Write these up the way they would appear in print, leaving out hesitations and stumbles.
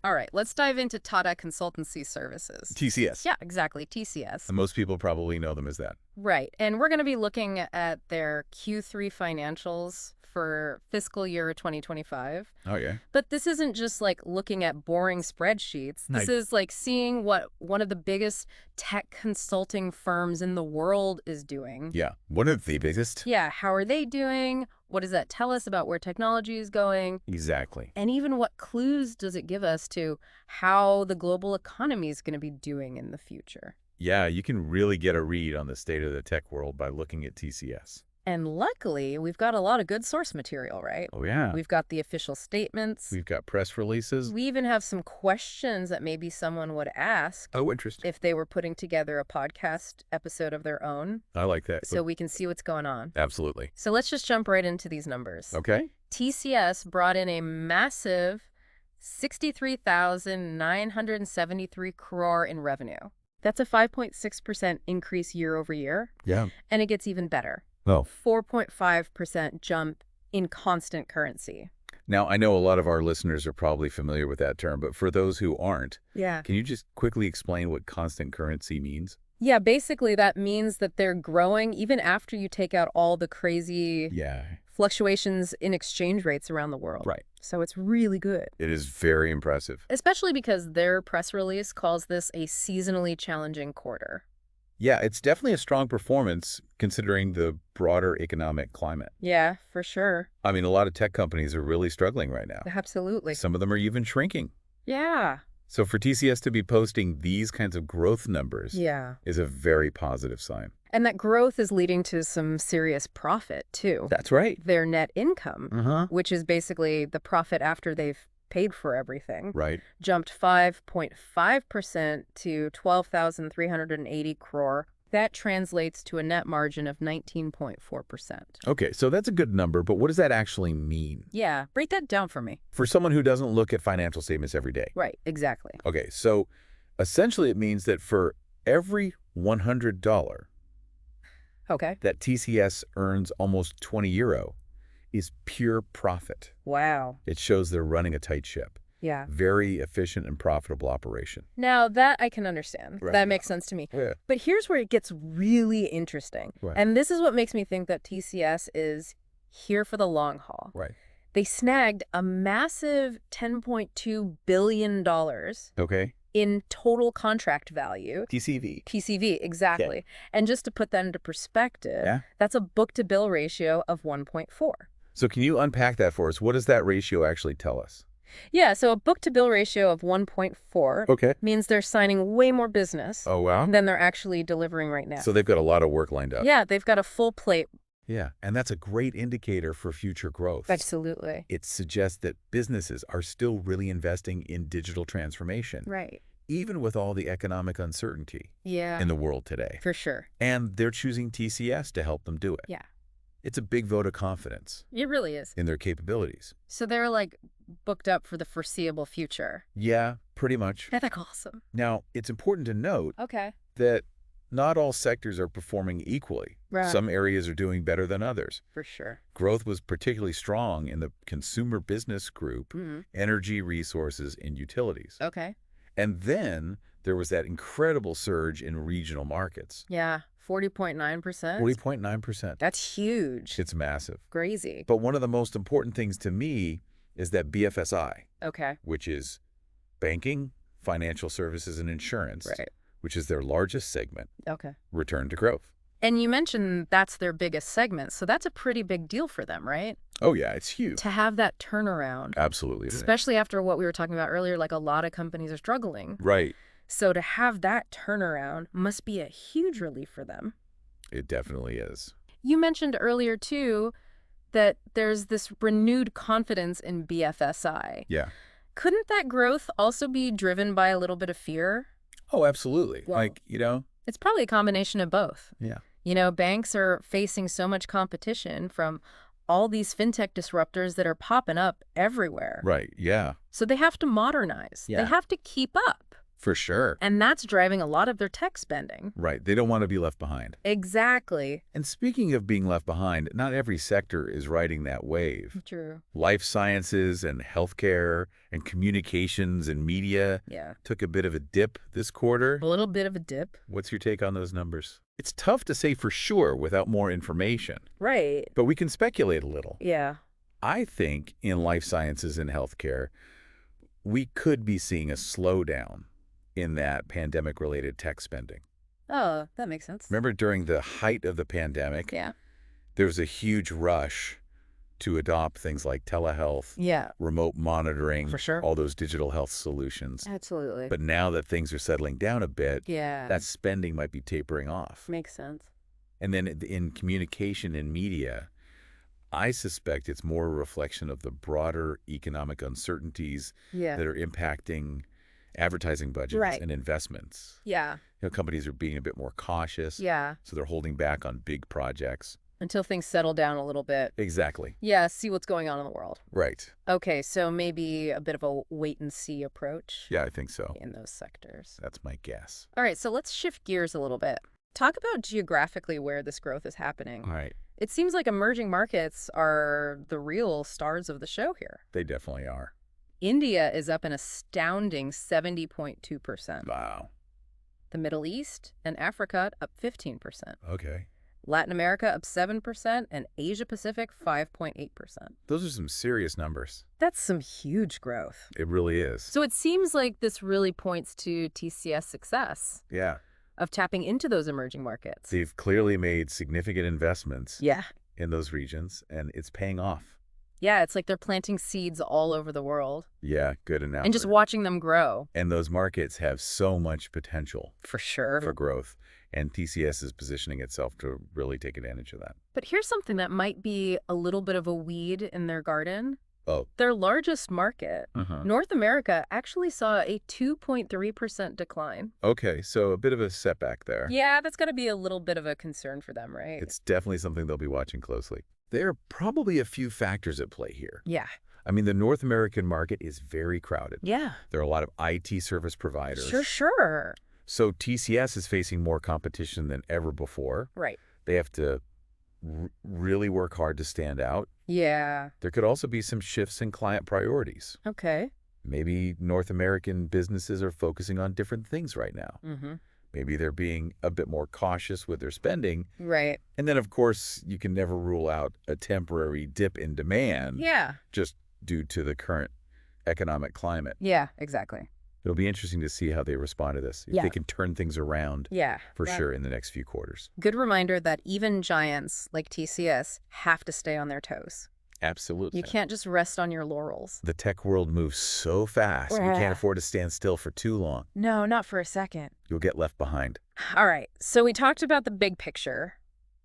All right, let's dive into Tata Consultancy Services. TCS. Yeah, exactly, TCS. And most people probably know them as that. Right, and we're going to be looking at their Q3 financials for fiscal year 2025. Oh, yeah? But this isn't just like looking at boring spreadsheets. This Right. is like seeing what one of the biggest tech consulting firms in the world is doing. Yeah. One of the biggest. Yeah, how are they doing? What does that tell us about where technology is going? Exactly. And even what clues does it give us to how the global economy is going to be doing in the future? Yeah, you can really get a read on the state of the tech world by looking at TCS. And luckily, we've got a lot of good source material, right? Oh, yeah. We've got the official statements. We've got press releases. We even have some questions that maybe someone would ask Oh, interesting. if they were putting together a podcast episode of their own, I like that. so we can see what's going on. Absolutely. So let's just jump right into these numbers. Okay. TCS brought in a massive 63,973 crore in revenue. That's a 5.6% increase year over year, Yeah. and it gets even better. Oh. 4.5% jump in constant currency. Now, I know a lot of our listeners are probably familiar with that term, but for those who aren't, Yeah. can you just quickly explain what constant currency means? Yeah, basically that means that they're growing even after you take out all the crazy Yeah. fluctuations in exchange rates around the world. Right. So it's really good. It is very impressive. Especially because their press release calls this a seasonally challenging quarter. Yeah, it's definitely a strong performance considering the broader economic climate. Yeah, for sure. I mean, a lot of tech companies are really struggling right now. Absolutely. Some of them are even shrinking. Yeah. So for TCS to be posting these kinds of growth numbers Yeah. is a very positive sign. And that growth is leading to some serious profit, too. That's right. Their net income, Uh-huh. which is basically the profit after they've paid for everything, Right. jumped 5.5% to 12,380 crore. That translates to a net margin of 19.4%. Okay, so that's a good number, but what does that actually mean? Yeah, break that down for me. For someone who doesn't look at financial statements every day. Right, exactly. Okay, so essentially it means that for every $100 Okay. that TCS earns, almost 20 euro is pure profit. Wow. It shows they're running a tight ship. Yeah. Very efficient and profitable operation. Now, that I can understand. Right. That makes sense to me. Yeah. But here's where it gets really interesting. Right. And this is what makes me think that TCS is here for the long haul. Right. They snagged a massive $10.2 billion Okay. in total contract value. TCV. TCV, exactly. And just to put that into perspective, that's a book-to-bill ratio of 1.4. So can you unpack that for us? What does that ratio actually tell us? Yeah, so a book-to-bill ratio of 1.4 Okay. means they're signing way more business Oh, wow. than they're actually delivering right now. So they've got a lot of work lined up. Yeah, they've got a full plate. Yeah, and that's a great indicator for future growth. Absolutely. It suggests that businesses are still really investing in digital transformation, Right. even with all the economic uncertainty Yeah, in the world today. for sure. And they're choosing TCS to help them do it. Yeah, It's a big vote of confidence it really is. in their capabilities. So they're like booked up for the foreseeable future. Yeah, pretty much. That's awesome. Now, it's important to note Okay. that not all sectors are performing equally. Right. Some areas are doing better than others. For sure. Growth was particularly strong in the consumer business group, energy, resources, and utilities. Okay. And then there was that incredible surge in regional markets. Yeah, 40.9%. 40.9%. That's huge. It's massive. Crazy. But one of the most important things to me is that BFSI, Okay. which is banking, financial services, and insurance, Right. which is their largest segment, Okay. returned to growth. And you mentioned that's their biggest segment, so that's a pretty big deal for them, right? Oh, yeah, it's huge. To have that turnaround, Absolutely. especially after what we were talking about earlier, like a lot of companies are struggling. Right. So to have that turnaround must be a huge relief for them. It definitely is. You mentioned earlier, too, that there's this renewed confidence in BFSI. Yeah. Couldn't that growth also be driven by a little bit of fear? Oh, absolutely. Well- It's It's probably a combination of both. yeah. Banks are facing so much competition from all these fintech disruptors that are popping up everywhere. Right. Yeah. So they have to modernize. Yeah. They have to keep up. For sure. And that's driving a lot of their tech spending. Right. They don't want to be left behind. Exactly. And speaking of being left behind, not every sector is riding that wave. True. Life sciences and healthcare and communications and media Yeah. took a bit of a dip this quarter. A little bit of a dip. What's your take on those numbers? It's tough to say for sure without more information, Right. but we can speculate a little. Yeah. I think in life sciences and healthcare, we could be seeing a slowdown in that pandemic-related tech spending. Oh, that makes sense. Remember during the height of the pandemic, Yeah. there was a huge rush to adopt things like telehealth, Yeah. remote monitoring, For sure. all those digital health solutions. Absolutely. But now that things are settling down a bit, yeah. that spending might be tapering off. Makes sense. And then in communication and media, I suspect it's more a reflection of the broader economic uncertainties Yeah. that are impacting advertising budgets Right. and investments. Yeah. Companies are being a bit more cautious, Yeah. so they're holding back on big projects. Until things settle down a little bit. Exactly. Yeah, see what's going on in the world. Right. Okay, so maybe a bit of a wait-and-see approach Yeah, I think so. in those sectors. That's my guess. All right, so let's shift gears a little bit. Talk about geographically where this growth is happening. All right. It seems like emerging markets are the real stars of the show here. They definitely are. India is up an astounding 70.2%. Wow. The Middle East and Africa up 15%. Okay. Latin America up 7%, and Asia Pacific 5.8%. Those are some serious numbers. That's some huge growth. It really is. So it seems like this really points to TCS success Yeah. of tapping into those emerging markets. They've clearly made significant investments Yeah. in those regions, and it's paying off. Yeah, it's like they're planting seeds all over the world Yeah, good enough. and just watching them grow. And those markets have so much potential For sure. for growth, and TCS is positioning itself to really take advantage of that. But here's something that might be a little bit of a weed in their garden. Oh. Their largest market, Uh-huh. North America, actually saw a 2.3% decline. Okay, so a bit of a setback there. Yeah, that's got to be a little bit of a concern for them, right? It's definitely something they'll be watching closely. There are probably a few factors at play here. Yeah. I mean, the North American market is very crowded. Yeah. There are a lot of IT service providers. Sure. So TCS is facing more competition than ever before. Right. They have to really work hard to stand out. Yeah. There could also be some shifts in client priorities. Okay. Maybe North American businesses are focusing on different things right now. Mm-hmm. Maybe they're being a bit more cautious with their spending. Right. And then, of course, you can never rule out a temporary dip in demand Yeah. just due to the current economic climate. Yeah, exactly. It'll be interesting to see how they respond to this, if Yeah. they can turn things around Yeah. for sure in the next few quarters. Good reminder that even giants like TCS have to stay on their toes. Absolutely. You can't just rest on your laurels. The tech world moves so fast, you Yeah. can't afford to stand still for too long. No, not for a second. You'll get left behind. All right, so we talked about the big picture,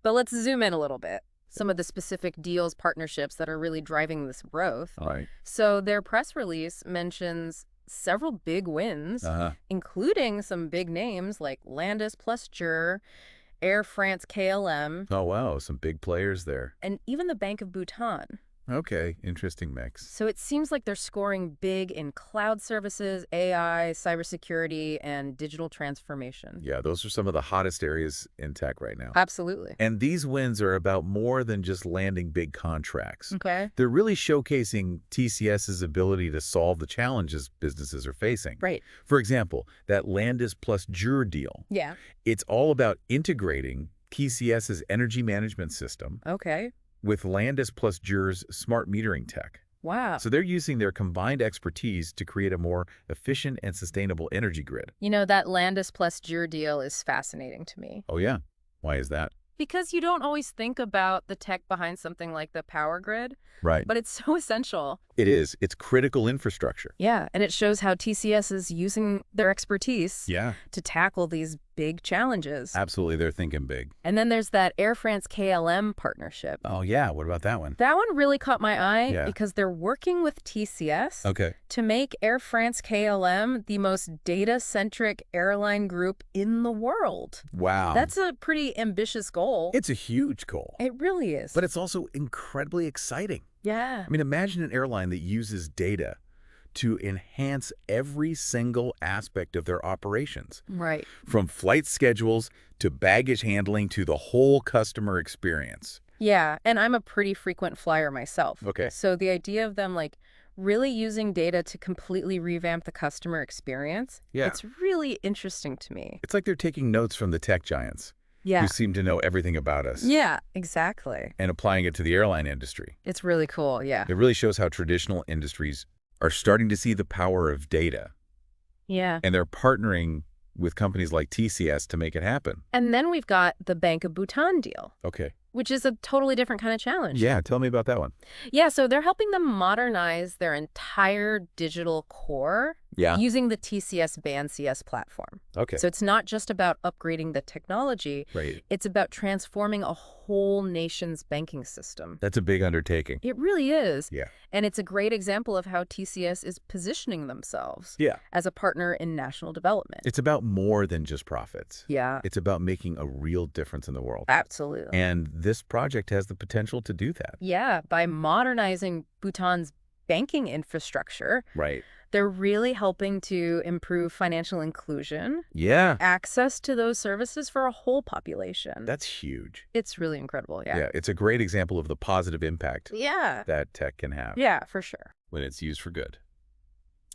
but let's zoom in a little bit. Some of the specific deals, partnerships that are really driving this growth. All right. So their press release mentions several big wins, including some big names like Landis plus Jur, Air France KLM, Oh, wow. Some big players there. and even the Bank of Bhutan. Okay. Interesting mix. So it seems like they're scoring big in cloud services, AI, cybersecurity, and digital transformation. Yeah, those are some of the hottest areas in tech right now. Absolutely. And these wins are about more than just landing big contracts. Okay. They're really showcasing TCS's ability to solve the challenges businesses are facing. Right. For example, that Landis plus Jur deal. Yeah. It's all about integrating TCS's energy management system Okay. with Landis plus Jur's smart metering tech. Wow. So they're using their combined expertise to create a more efficient and sustainable energy grid. You know, that Landis plus Jur deal is fascinating to me. Oh, yeah. Why is that? Because you don't always think about the tech behind something like the power grid, Right. but it's so essential. It is. It's critical infrastructure. Yeah, and it shows how TCS is using their expertise Yeah. to tackle these big challenges. Absolutely. They're thinking big. And then there's that Air France KLM partnership. Oh, yeah. What about that one? That one really caught my eye Yeah. because they're working with TCS Okay. to make Air France KLM the most data-centric airline group in the world. Wow. That's a pretty ambitious goal. It's a huge goal. It really is. But it's also incredibly exciting. Yeah. I mean, imagine an airline that uses data to enhance every single aspect of their operations, Right. from flight schedules to baggage handling to the whole customer experience. Yeah, and I'm a pretty frequent flyer myself. Okay. So the idea of them like really using data to completely revamp the customer experience, Yeah. it's really interesting to me. It's like they're taking notes from the tech giants who Yeah. seem to know everything about us Yeah, exactly. and applying it to the airline industry. It's really cool, yeah. It really shows how traditional industries are starting to see the power of data, Yeah. and they're partnering with companies like TCS to make it happen. And then we've got the Bank of Bhutan deal, Okay. which is a totally different kind of challenge. Yeah, tell me about that one. Yeah, so they're helping them modernize their entire digital core Yeah. using the TCS BAN-CS platform. Okay. So it's not just about upgrading the technology, Right. it's about transforming a whole nation's banking system. That's a big undertaking. It really is. Yeah. And it's a great example of how TCS is positioning themselves Yeah. as a partner in national development. It's about more than just profits. Yeah, It's about making a real difference in the world. absolutely. And this project has the potential to do that. Yeah, by modernizing Bhutan's banking infrastructure, Right. they're really helping to improve financial inclusion, Yeah. access to those services for a whole population. That's huge. It's really incredible, yeah. Yeah. It's a great example of the positive impact Yeah. that tech can have Yeah, for sure. when it's used for good.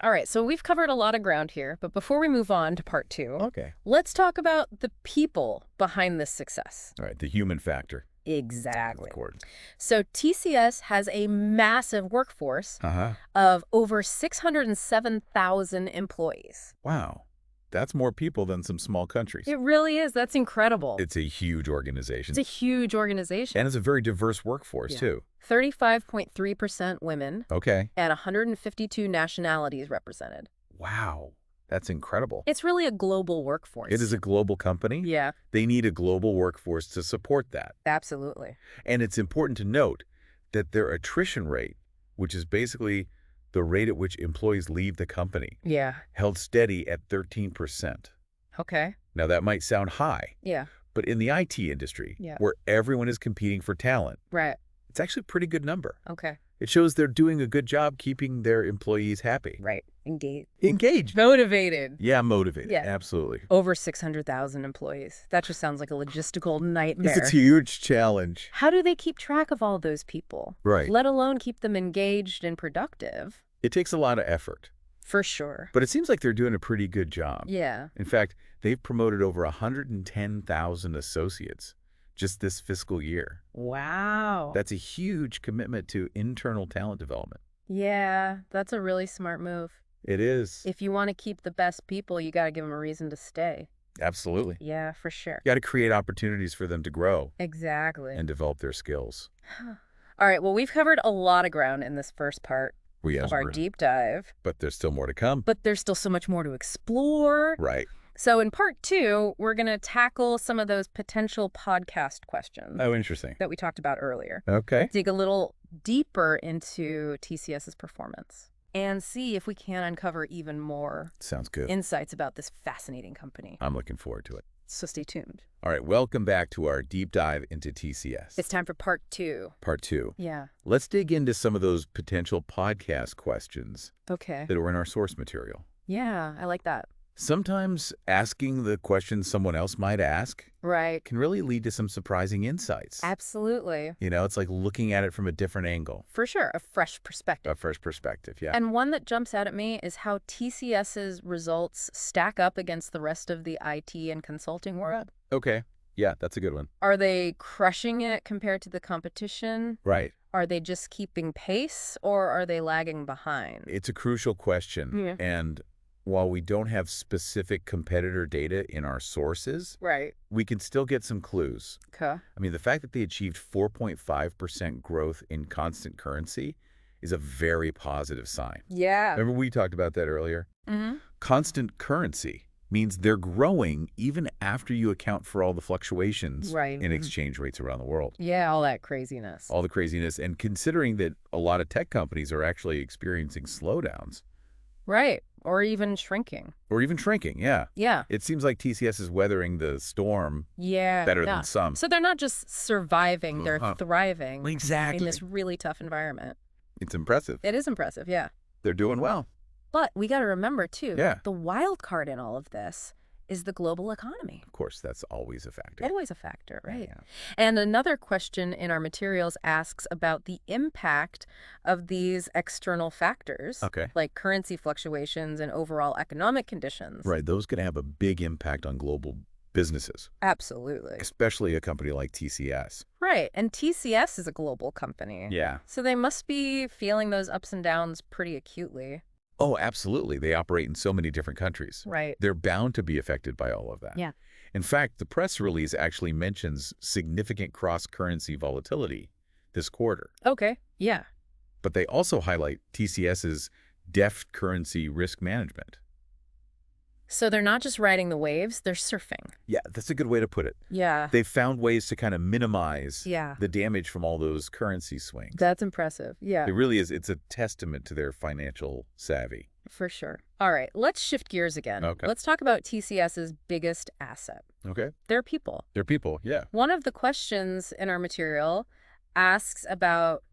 All right, so we've covered a lot of ground here, but before we move on to part 2, Okay. let's talk about the people behind this success. All right. The human factor. Exactly. Of course. So TCS has a massive workforce Uh-huh. of over 607,000 employees. Wow. That's more people than some small countries. It really is. That's incredible. It's a huge organization. It's a huge organization. And it's a very diverse workforce, Yeah. too. 35.3% women Okay. and 152 nationalities represented. Wow. That's incredible. It's really a global workforce. It is a global company. Yeah, They need a global workforce to support that. absolutely. And it's important to note that their attrition rate, which is basically the rate at which employees leave the company, Yeah. held steady at 13%. Okay. Now, that might sound high, Yeah. but in the IT industry, Yeah. where everyone is competing for talent, Right. it's actually a pretty good number. Okay. It shows they're doing a good job keeping their employees happy. Right. Engaged. Engaged. Motivated. Yeah, motivated. Yeah. Absolutely. Over 600,000 employees. That just sounds like a logistical nightmare. It's a huge challenge. How do they keep track of all those people? Right. Let alone keep them engaged and productive? It takes a lot of effort, For sure. but it seems like they're doing a pretty good job. Yeah. In fact, they've promoted over 110,000 associates just this fiscal year. Wow. That's a huge commitment to internal talent development. Yeah, that's a really smart move. It is. If you want to keep the best people, you got to give them a reason to stay. Absolutely. Yeah, for sure. You got to create opportunities for them to grow Exactly. and develop their skills. All right, well, we've covered a lot of ground in this first part of our deep dive, But there's still more to come. but there's still so much more to explore. Right. So in part 2, we're going to tackle some of those potential podcast questions Oh, interesting. that we talked about earlier. Okay. Dig a little deeper into TCS's performance and see if we can uncover even more Sounds good. insights about this fascinating company. I'm looking forward to it. So stay tuned. All right. Welcome back to our deep dive into TCS. It's time for part 2. Part 2. Yeah. Let's dig into some of those potential podcast questions Okay. that were in our source material. Yeah, I like that. Sometimes asking the questions someone else might ask Right. can really lead to some surprising insights. Absolutely. You know, it's like looking at it from a different angle, For sure. A fresh perspective. a fresh perspective. Yeah. And one that jumps out at me is how TCS's results stack up against the rest of the IT and consulting world. Okay. Yeah, that's a good one. Are they crushing it compared to the competition? Right. Are they just keeping pace, or are they lagging behind? It's a crucial question. Yeah. And while we don't have specific competitor data in our sources, Right. we can still get some clues. Okay. I mean, the fact that they achieved 4.5% growth in constant currency is a very positive sign. Yeah. Remember we talked about that earlier? Mm-hmm. Constant currency means they're growing even after you account for all the fluctuations Right. in exchange rates around the world. Yeah, all that craziness. All the craziness. And considering that a lot of tech companies are actually experiencing slowdowns. Right. Or even shrinking. Or even shrinking, yeah. Yeah. It seems like TCS is weathering the storm Yeah. better yeah. than some. So they're not just surviving, they're Uh-huh. thriving in Exactly. this really tough environment. It's impressive. It is impressive, yeah. They're doing well. But we got to remember, too, Yeah. the wild card in all of this is the global economy. Of course, that's always a factor. Always a factor, right? Yeah. And another question in our materials asks about the impact of these external factors, Okay. like currency fluctuations and overall economic conditions. Right. Those can have a big impact on global businesses, Absolutely. especially a company like TCS. Right. And TCS is a global company. Yeah. So they must be feeling those ups and downs pretty acutely. Oh, absolutely. They operate in so many different countries. Right. They're bound to be affected by all of that. Yeah. In fact, the press release actually mentions significant cross-currency volatility this quarter. Okay. Yeah. But they also highlight TCS's deft currency risk management. So they're not just riding the waves, they're surfing. Yeah, that's a good way to put it. Yeah. They've found ways to kind of minimize Yeah. the damage from all those currency swings. That's impressive. Yeah. It really is. It's a testament to their financial savvy. For sure. All right, let's shift gears again. Okay. Let's talk about TCS's biggest asset, Okay. their people. They're people, yeah. One of the questions in our material asks about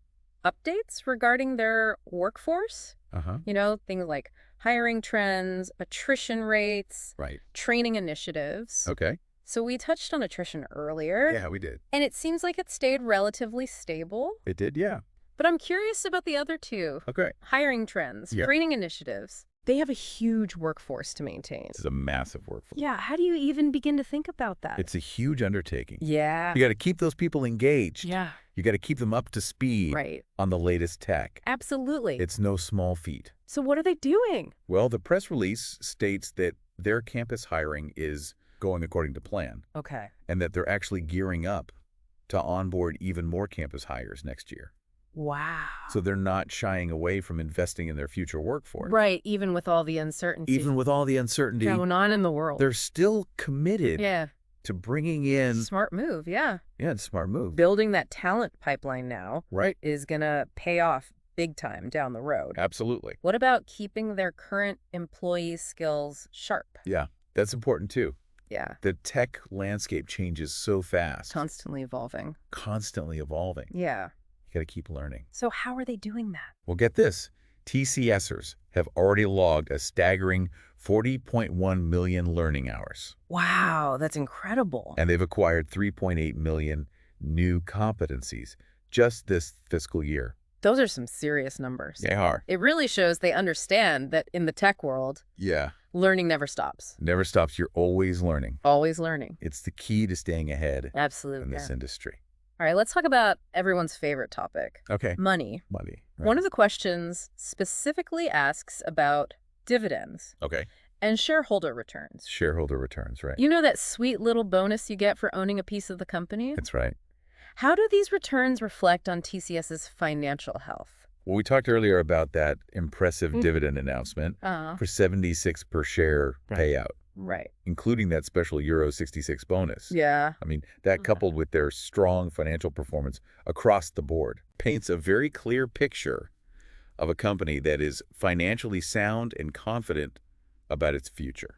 updates regarding their workforce. Uh-huh. You know, things like hiring trends, attrition rates, Right. training initiatives. Okay. So we touched on attrition earlier. Yeah, we did. And it seems like it stayed relatively stable. It did, yeah. But I'm curious about the other two. Okay. Hiring trends, Yeah. training initiatives. They have a huge workforce to maintain. This is a massive workforce. Yeah, how do you even begin to think about that? It's a huge undertaking. Yeah. You got to keep those people engaged. Yeah. You got to keep them up to speed Right. on the latest tech. Absolutely. It's no small feat. So what are they doing? Well, the press release states that their campus hiring is going according to plan Okay. and that they're actually gearing up to onboard even more campus hires next year. Wow. So they're not shying away from investing in their future workforce. Right, even with all the uncertainty Even with all the uncertainty, going on in the world. they're still committed Yeah. to bringing in... Smart move, yeah. Yeah, it's a smart move. Building that talent pipeline now Right. is going to pay off big time down the road. Absolutely. What about keeping their current employees' skills sharp? Yeah, that's important too. Yeah. The tech landscape changes so fast, Constantly evolving. constantly evolving. Yeah. You got to keep learning. So how are they doing that? Well, get this. TCSers have already logged a staggering 40.1 million learning hours. Wow, that's incredible. And they've acquired 3.8 million new competencies just this fiscal year. Those are some serious numbers. They are. It really shows they understand that in the tech world, Yeah. learning never stops. Never stops. You're always learning. Always learning. It's the key to staying ahead in Absolutely. this industry. All right, let's talk about everyone's favorite topic, Okay. money. Money. Right. One of the questions specifically asks about dividends Okay. and shareholder returns. Shareholder returns, right? You know that sweet little bonus you get for owning a piece of the company? That's right. How do these returns reflect on TCS's financial health? Well, we talked earlier about that impressive dividend announcement for 76 per share payout, Right. including that special Euro 66 bonus. Yeah. I mean, that coupled with their strong financial performance across the board paints a very clear picture of a company that is financially sound and confident about its future.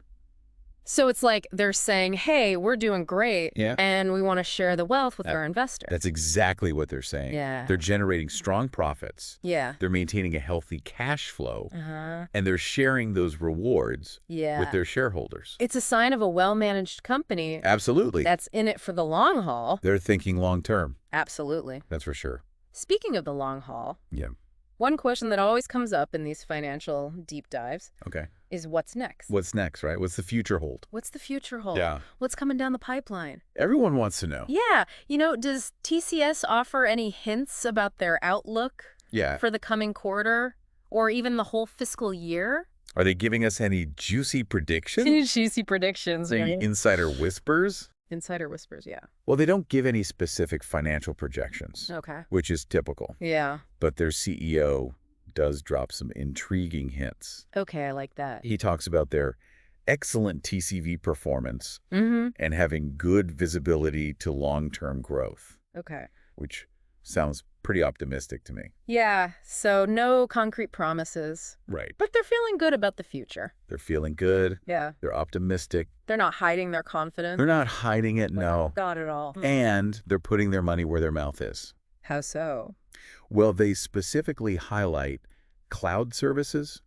So it's like they're saying, hey, we're doing great, Yeah. and we want to share the wealth with our investors. That's exactly what they're saying. Yeah. They're generating strong profits. Yeah. They're maintaining a healthy cash flow, Uh-huh. and they're sharing those rewards Yeah. with their shareholders. It's a sign of a well-managed company Absolutely. that's in it for the long haul. They're thinking long term. Absolutely. That's for sure. Speaking of the long haul, Yeah. one question that always comes up in these financial deep dives Okay. is what's next? What's next, right? What's the future hold? What's the future hold? Yeah. What's coming down the pipeline? Everyone wants to know. Yeah. You know, does TCS offer any hints about their outlook Yeah. for the coming quarter or even the whole fiscal year? Are they giving us any juicy predictions? Any juicy predictions? Any insider whispers? Insider whispers, yeah. Well, they don't give any specific financial projections, Okay. which is typical. Yeah. But their CEO does drop some intriguing hints. Okay, I like that. He talks about their excellent TCV performance Mm-hmm. and having good visibility to long-term growth, Okay. which sounds pretty optimistic to me. Yeah, so no concrete promises, Right. but they're feeling good about the future. They're feeling good. Yeah. They're optimistic. They're not hiding their confidence. They're not hiding it, no. Not at all. And they're putting their money where their mouth is. How so? Well, they specifically highlight cloud services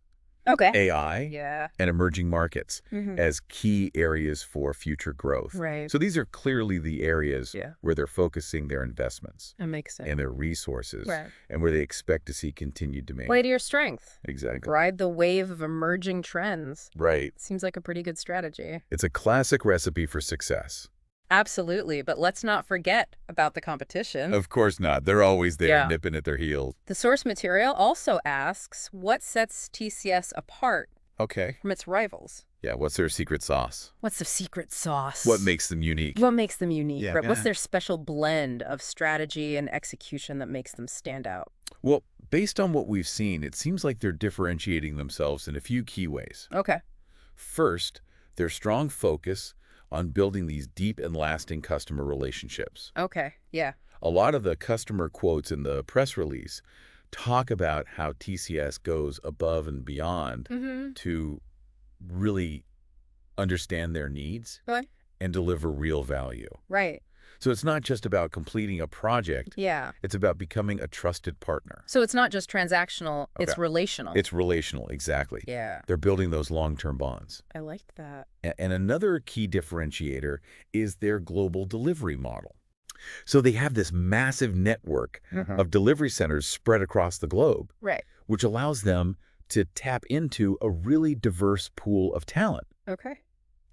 Okay. AI, Yeah. and emerging markets as key areas for future growth. Right. So these are clearly the areas Yeah. where they're focusing their investments That makes sense. and their resources Right. and where they expect to see continued demand. Play to your strength. Exactly. Ride the wave of emerging trends. Right. Seems like a pretty good strategy. It's a classic recipe for success. Absolutely, but let's not forget about the competition. Of course not. They're always there, Yeah. nipping at their heels. The source material also asks, what sets TCS apart Okay. from its rivals? Yeah, what's their secret sauce? What's the secret sauce? What makes them unique? What makes them unique? Yeah, Right? What's yeah. their special blend of strategy and execution that makes them stand out? Well, based on what we've seen, it seems like they're differentiating themselves in a few key ways. Okay. First, their strong focus on building these deep and lasting customer relationships. Okay. Yeah. A lot of the customer quotes in the press release talk about how TCS goes above and beyond to really understand their needs Okay. and deliver real value. Right. So it's not just about completing a project. Yeah. It's about becoming a trusted partner. So it's not just transactional, it's relational. It's relational, exactly. Yeah. They're building those long-term bonds. I liked that. And another key differentiator is their global delivery model. So they have this massive network of delivery centers spread across the globe, Right. which allows them to tap into a really diverse pool of talent Okay.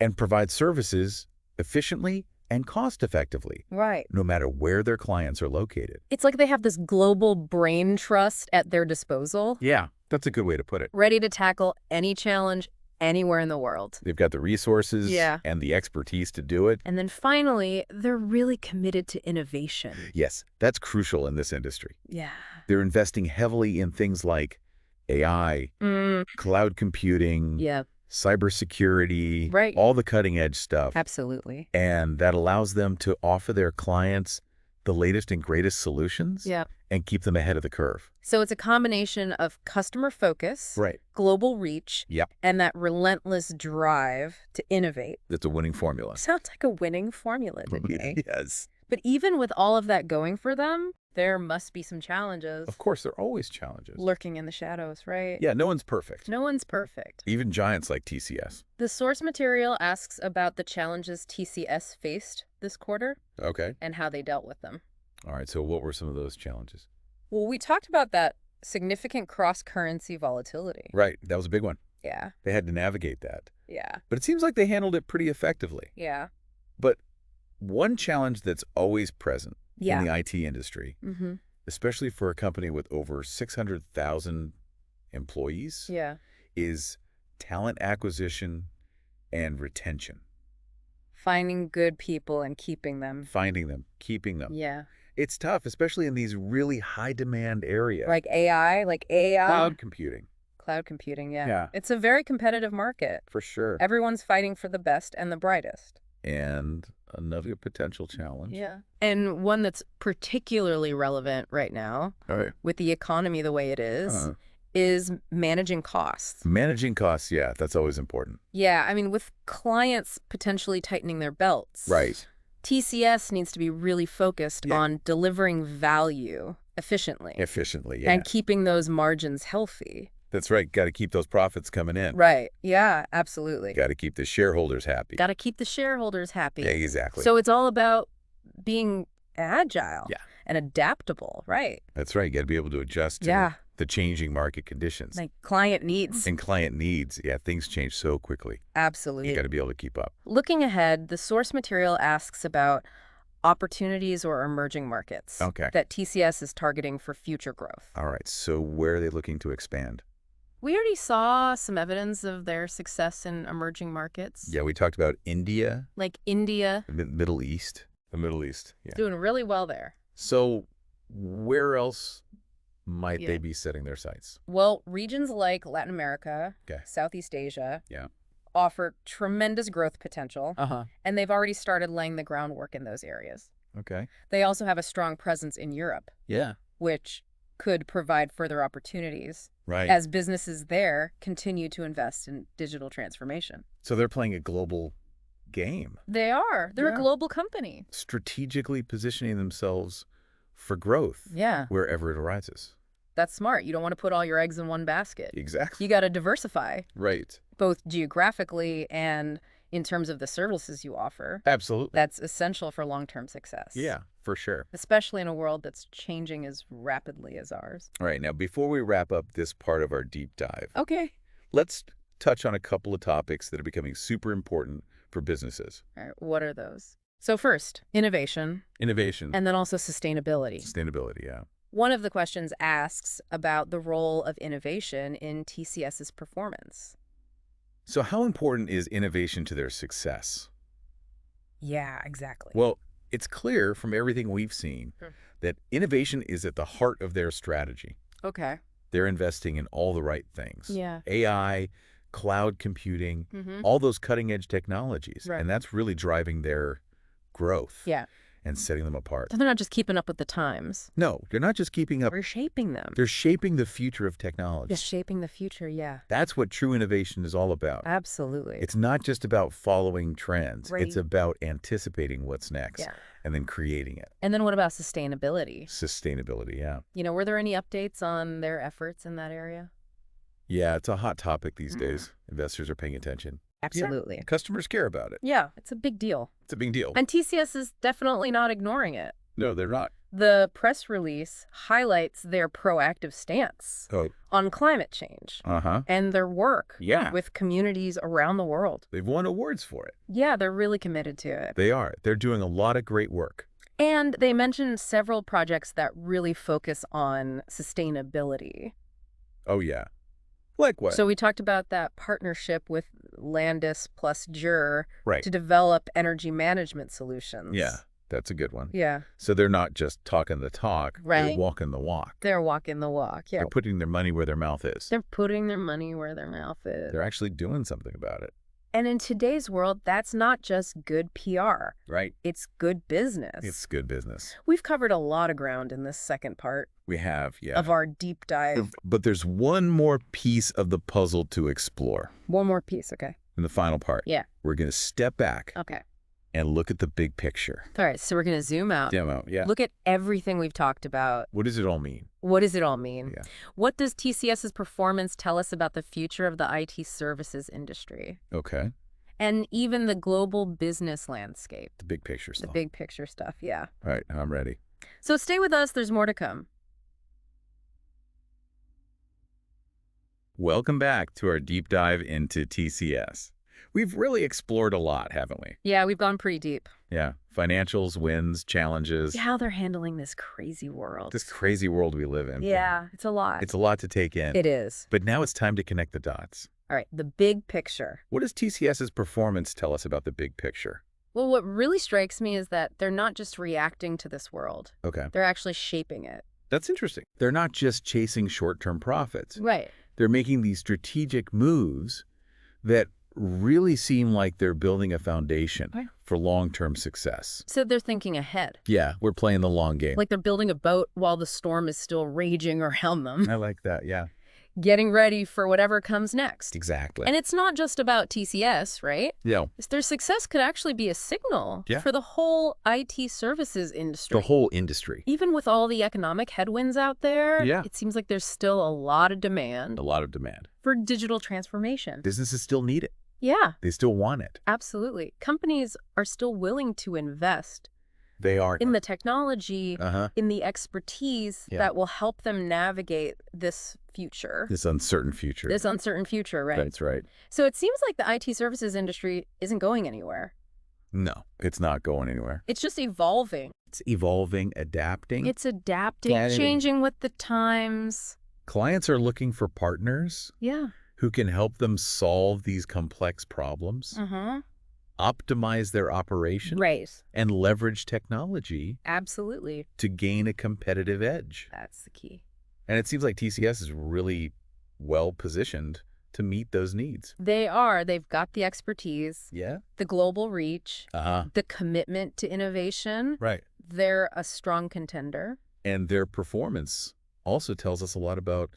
and provide services efficiently and cost-effectively, Right. no matter where their clients are located. It's like they have this global brain trust at their disposal, Yeah, that's a good way to put it. ready to tackle any challenge anywhere in the world. They've got the resources Yeah. and the expertise to do it. And then finally, they're really committed to innovation. Yes, that's crucial in this industry. Yeah. They're investing heavily in things like AI, cloud computing, Yeah, cybersecurity, Right. all the cutting-edge stuff. absolutely. And that allows them to offer their clients the latest and greatest solutions Yeah. and keep them ahead of the curve. So it's a combination of customer focus, Right. global reach, Yep. and that relentless drive to innovate. That's a winning formula. Sounds like a winning formula to me. Yes. But even with all of that going for them, there must be some challenges Of course, there are always challenges. lurking in the shadows, right? Yeah, no one's perfect. No one's perfect. Even giants like TCS. The source material asks about the challenges TCS faced this quarter Okay. and how they dealt with them. All right, so what were some of those challenges? Well, we talked about that significant cross-currency volatility. Right, that was a big one. Yeah, They had to navigate that. yeah, But it seems like they handled it pretty effectively. yeah. But one challenge that's always present Yeah. in the IT industry, especially for a company with over 600,000 employees, Yeah. is talent acquisition and retention. Finding good people and keeping them. Finding them, keeping them. Yeah. It's tough, especially in these really high-demand areas. Like AI. Cloud computing. Cloud computing, yeah. Yeah. It's a very competitive market. For sure. Everyone's fighting for the best and the brightest. And another potential challenge. Yeah. And one that's particularly relevant right now, All right. with the economy the way it is managing costs. Managing costs, yeah, that's always important. Yeah, I mean, with clients potentially tightening their belts. Right. TCS needs to be really focused on delivering value efficiently. Efficiently, yeah. And keeping those margins healthy. That's right. Got to keep those profits coming in. Right. Yeah, absolutely. Got to keep the shareholders happy. Got to keep the shareholders happy. Yeah, exactly. So it's all about being agile Yeah. and adaptable, right? That's right. You got to be able to adjust to the changing market conditions. Like client needs. And client needs. Yeah, things change so quickly. Absolutely. You got to be able to keep up. Looking ahead, the source material asks about opportunities or emerging markets that TCS is targeting for future growth. All right. So where are they looking to expand? We already saw some evidence of their success in emerging markets. Yeah, we talked about India. Like India. The Middle East. The Middle East, yeah. Doing really well there. So where else might they be setting their sights? Well, regions like Latin America, Southeast Asia, offer tremendous growth potential, and they've already started laying the groundwork in those areas. Okay. They also have a strong presence in Europe, which could provide further opportunities as businesses there continue to invest in digital transformation. So they're playing a global game. They are. They're a global company. Strategically positioning themselves for growth wherever it arises. That's smart. You don't want to put all your eggs in one basket. Exactly. You got to diversify, Right. both geographically and in terms of the services you offer. Absolutely. That's essential for long-term success. Yeah, for sure. Especially in a world that's changing as rapidly as ours. All right, now before we wrap up this part of our deep dive, Okay. let's touch on a couple of topics that are becoming super important for businesses. All right, what are those? So first, innovation. Innovation. And then also sustainability. Sustainability, yeah. One of the questions asks about the role of innovation in TCS's performance. So how important is innovation to their success? Yeah, exactly. Well, it's clear from everything we've seen that innovation is at the heart of their strategy. Okay. They're investing in all the right things. Yeah. AI, cloud computing, all those cutting-edge technologies. Right. And that's really driving their growth. Yeah. And setting them apart. So they're not just keeping up with the times. No, they're not just keeping up. We're shaping them. They're shaping the future of technology. Just shaping the future, yeah. That's what true innovation is all about. Absolutely. It's not just about following trends. Right. It's about anticipating what's next and then creating it. And then what about sustainability? Sustainability, yeah. Were there any updates on their efforts in that area? Yeah, it's a hot topic these days. Investors are paying attention. Absolutely. Yeah, customers care about it. Yeah, it's a big deal. It's a big deal. And TCS is definitely not ignoring it. No, they're not. The press release highlights their proactive stance on climate change and their work with communities around the world. They've won awards for it. Yeah, they're really committed to it. They are. They're doing a lot of great work. And they mentioned several projects that really focus on sustainability. Oh, yeah. Like what? So we talked about that partnership with Landis plus Jur to develop energy management solutions. Yeah, that's a good one. Yeah. So they're not just talking the talk, they're walking the walk. They're walking the walk, yeah. They're putting their money where their mouth is. They're putting their money where their mouth is. They're actually doing something about it. And in today's world, that's not just good PR. Right. It's good business. It's good business. We've covered a lot of ground in this second part. We have, yeah. Of our deep dive. But there's one more piece of the puzzle to explore. One more piece, okay. In the final part. Yeah. We're going to step back. Okay. And look at the big picture. All right, so we're going to zoom out. Yeah. Look at everything we've talked about. What does it all mean? What does it all mean? Yeah. What does TCS's performance tell us about the future of the IT services industry? Okay. And even the global business landscape. The big picture stuff. The big picture stuff, yeah. All right, I'm ready. So stay with us. There's more to come. Welcome back to our deep dive into TCS. We've really explored a lot, haven't we? Yeah, we've gone pretty deep. Yeah. Financials, wins, challenges. How they're handling this crazy world. This crazy world we live in. Yeah, it's a lot. It's a lot to take in. It is. But now it's time to connect the dots. All right, the big picture. What does TCS's performance tell us about the big picture? Well, what really strikes me is that they're not just reacting to this world. Okay. They're actually shaping it. That's interesting. They're not just chasing short-term profits. Right. They're making these strategic moves that really seem like they're building a foundation for long-term success. So they're thinking ahead. Yeah, we're playing the long game. Like they're building a boat while the storm is still raging around them. I like that, yeah. Getting ready for whatever comes next. Exactly. And it's not just about TCS, right? Yeah. Their success could actually be a signal for the whole IT services industry. The whole industry. Even with all the economic headwinds out there, it seems like there's still a lot of demand. A lot of demand. For digital transformation. Businesses still need it. Yeah. They still want it. Absolutely. Companies are still willing to invest. They are. In the technology, in the expertise that will help them navigate this future. This uncertain future. This uncertain future, right? That's right. So it seems like the IT services industry isn't going anywhere. No, it's not going anywhere. It's just evolving. It's evolving, adapting. It's adapting, changing with the times. Clients are looking for partners who can help them solve these complex problems. Optimize their operation and leverage technology to gain a competitive edge. That's the key. And it seems like TCS is really well positioned to meet those needs. They are. They've got the expertise, the global reach, the commitment to innovation. Right. They're a strong contender. And their performance also tells us a lot about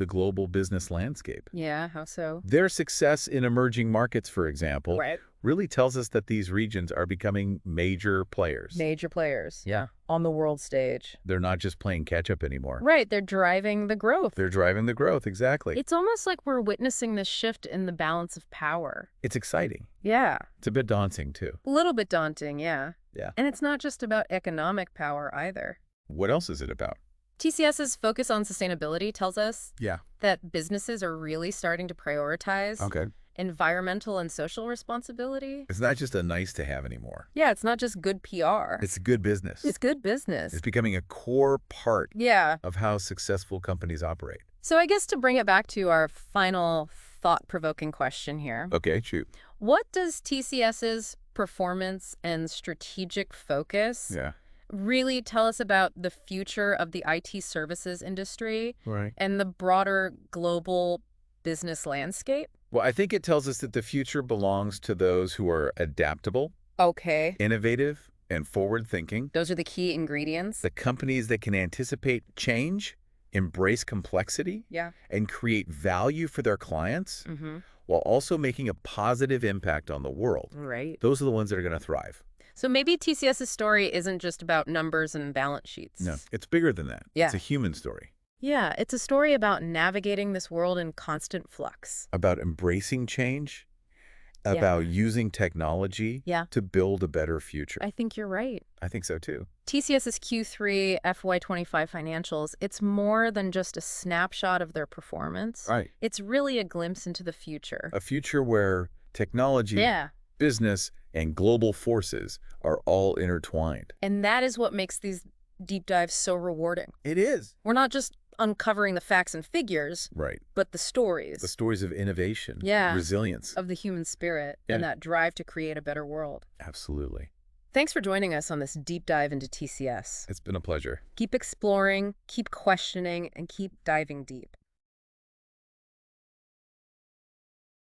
the global business landscape. Yeah, how so? Their success in emerging markets, for example, Right. really tells us that these regions are becoming major players. Major players. Yeah. On the world stage. They're not just playing catch-up anymore. Right, they're driving the growth. They're driving the growth, exactly. It's almost like we're witnessing this shift in the balance of power. It's exciting. Yeah. It's a bit daunting, too. A little bit daunting, yeah. Yeah. And it's not just about economic power either. What else is it about? TCS's focus on sustainability tells us Yeah. that businesses are really starting to prioritize Okay. environmental and social responsibility. It's not just a nice to have anymore. Yeah, it's not just good PR. It's good business. It's good business. It's becoming a core part Yeah. of how successful companies operate. So I guess to bring it back to our final thought-provoking question here, Okay, shoot. what does TCS's performance and strategic focus Yeah. really tell us about the future of the IT services industry Right. and the broader global business landscape? Well, I think it tells us that the future belongs to those who are adaptable, Okay. innovative, and forward-thinking. Those are the key ingredients. The companies that can anticipate change, embrace complexity, Yeah. and create value for their clients while also making a positive impact on the world. Right. Those are the ones that are going to thrive. So maybe TCS's story isn't just about numbers and balance sheets. No, it's bigger than that. Yeah. It's a human story. Yeah, it's a story about navigating this world in constant flux. About embracing change, Yeah. about using technology Yeah. to build a better future. I think you're right. I think so too. TCS's Q3 FY25 financials, it's more than just a snapshot of their performance. Right. It's really a glimpse into the future. A future where technology, Yeah. business, and global forces are all intertwined. And that is what makes these deep dives so rewarding. It is. We're not just uncovering the facts and figures, Right. but the stories The stories of innovation, Yeah. resilience. of the human spirit Yeah. and that drive to create a better world. Absolutely. Thanks for joining us on this deep dive into TCS. It's been a pleasure. Keep exploring, keep questioning, and keep diving deep.